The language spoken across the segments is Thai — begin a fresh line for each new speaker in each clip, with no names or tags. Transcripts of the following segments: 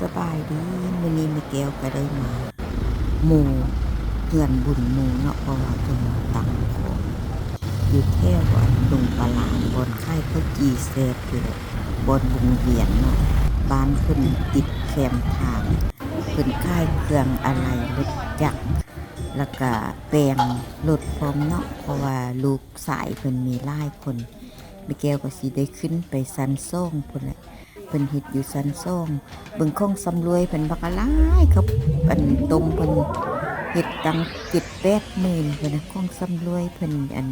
สบายดีมื้อนี้แม่แก้วก็ได้มาหมู่เพื่อนบุญหมู่เนาะเพราะว่าเพิ่นตั้งของอยู่แถวดงปลาหลามบอนค่ายข้าวจีแซ่บอยู่บอนวงเวียนเนาะบ้านเพิ่นติดแคมทางเพิ่นค่ายเครื่องอะไหล่รถจักรแล้วก็แปลงรถพร้อมเนาะเพราะว่าลูกสายเพิ่นมีหลายคนแม่แก้วก็สิได้ขึ้นไปชั้น2พุ่นแหละเพิ่นเฮ็ดอยู่ชั้น2เบิ่งของสำรวยเพิ่นบักหลายครับอันตมเพิ่นเฮ็ดตั้ง7-8 หมื่นเพิ่นน่ะของสำรวยเพิ่นอัน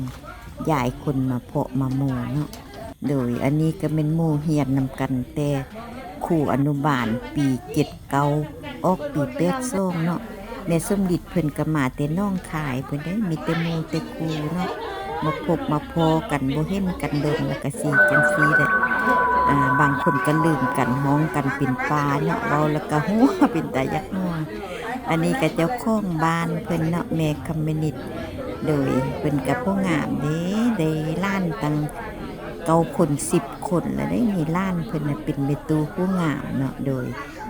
ย้ายคนมาเพาะมาหมู่เนาะโดยอันนี้ก็เป็นหมู่เฮียนนำกันแต่ครูอนุบาลปี79ออกปี82เนาะแม่สมฤทธิ์เพิ่นก็มาแต่น้องคายเพิ่นได้มีแต่หมู่แต่ครูเนาะมาพบมาพอกันบ่เห็นกันโดนแล้วก็สิจังซี่แหละบางคนก็ลืมกันฮ้องกันเป็นปลาเนาะเว้าแล้วก็หัวเป็นตายักหัวอันนี้ก็เจ้าของบ้านเพิ่นเนาะแม่คำมนิดโดยเพิ่นก็ผู้งามเด้ได้ล้านตั้ง9 คน10 คนแล้วได้มีล้านเพิ่นน่ะเป็นแม่ตูผู้งามเนาะโดย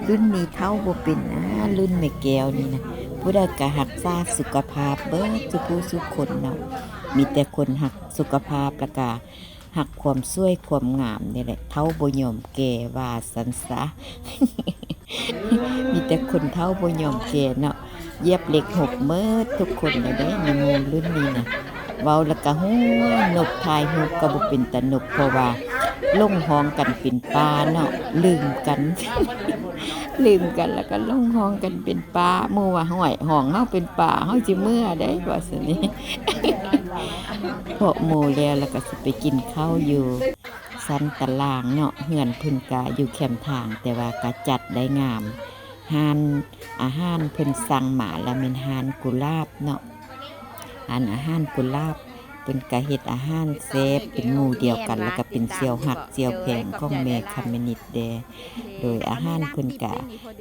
รุ่นนี้เท่าบ่เป็นนะรุ่นแม่แก้วนี่นะผู้ใดก็รักษาสุขภาพเบิดทุกผู้ทุกคนเนาะมีแต่คนรักสุขภาพแล้วก็หักความสวยความงามนี่แหละเท่าบ่ยอมแก่ว่าสันซะ มีแต่คนเท่าบ่ยอมแก่เนาะเหยียบเหล็กหกเมิดทุกคนเลยได้ในหมู่รุ่นนี้นะเว้าแล้วก็หัวนกทายฮูกก็บ่เป็นตาหนกเพราะว่าลงห้องกันเป็นปลาเนาะลืมกัน ลืมกันแล้วก็ลงห้องกันเป็นปลาหมู่ว่าห้อยห้องเฮาเป็นปลาเฮาสิเมื่อได้ว่าซั่นนี่ พอหมู่แล้วก็สิไปกินข้าวอยู่สันตะลางเนาะเฮือนเพิ่นก็อยู่แคมทางแต่ว่าก็จัดได้งามอาหารเพิ่นสั่งมาแล้วเป็นหานกุหลาบเนาะอาหารกุหลาบเพิ่นก็เฮ็ดอาหารแซ่บเป็นหมู่เดียวกันแล้วก็เป็นเสี่ยวหักเสี่ยวแพงของแม่คำมนิดแดโดยอาหารเพิ่นก็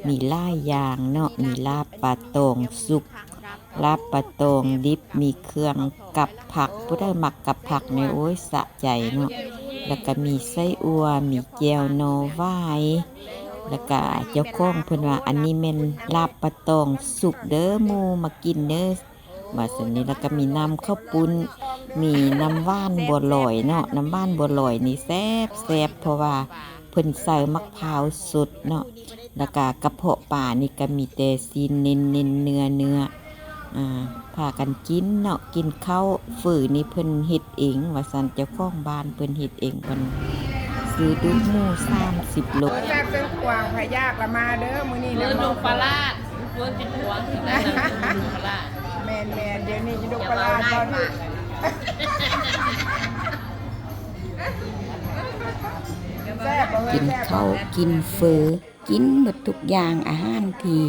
มีหลายอย่างเนาะมีลาบปลาตองสุกลาบปลาตองดิบมีเครื่องกับผักผู้ใดมักกับผักเนี่ยโอ้ยสะใจเนาะแล้วก็มีไส้อั่วมีแจ่วหน่อไว้แล้วก็เจ้าของเพิ่นว่าอันนี้แม่นลาบปลาตองสุกเด้อหมู่มากินเด้อว่าซั่นนี้แล้วก็มีน้ำข้าวปุ้นมีน้ำว่านบัวลอยเนาะน้ำว่านบัวลอยนี่แซ่บเพราะว่าเพิ่นใส่มะพร้าวสดเนาะแล้วก็กระเพาะปลานี่ก็มีแต่ซีนเน้นเนื้อพากันกินเนาะกินข้าวฝือนี่เพิ่นเฮ็ดเองว่าซั่นเจ้าของบ้านเพิ่นเฮ็ดเองเพิ่นซื้อดุกหมู30 โล
แซ่บเป็นกวางพยากละมาเด้อมื้อนี้นะ
ลูกปลาลาดลูกเป็นหัวถึงแล้วลูกปลาลาด
แม่นเดี๋ยวนี้จะดูปลาตอนนี้แซ่บบ่เว้ย
กิน
แซ่บ
ข้าวกินเฟอกินหมดทุกอย่างอาหารที่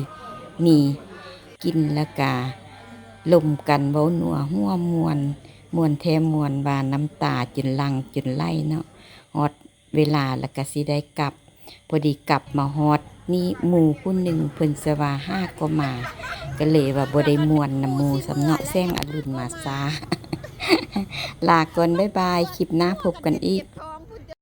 มีกินแล้วก็ลมกันเว้าหนัวหัวมวนแท้มวนบานน้ำตาจนลังจนไหลเนาะฮอดเวลาแล้วก็สิได้กลับพอดีกลับมาฮอดนี่หมู่ผู้หนึ่งเพิ่นสว่า5ก็มาก็เลยว่าบ่ได้ม่วนนำหมู่สำเนาะแซงอรุณมาซา ลาก่อนบ๊ายบายคลิปหน้าพบกันอีก